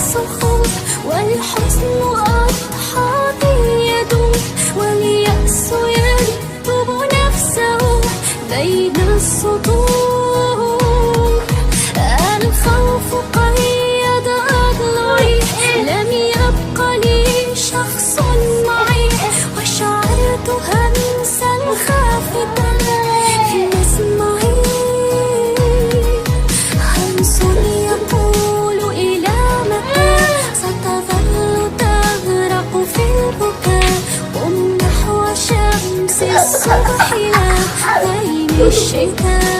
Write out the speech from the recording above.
يأس الخوف والحزن أضحى يدوب، واليأس يكتب نفسه بين السطور. الخوف قيد أضلعي، لم يبق لي شخص معي، وشعرت همسا خافتا في مسمعي. همس يقول إلى متى ستظل تغرق في البكاء، قم نحو شمس الصبح لا غيم الشتاء.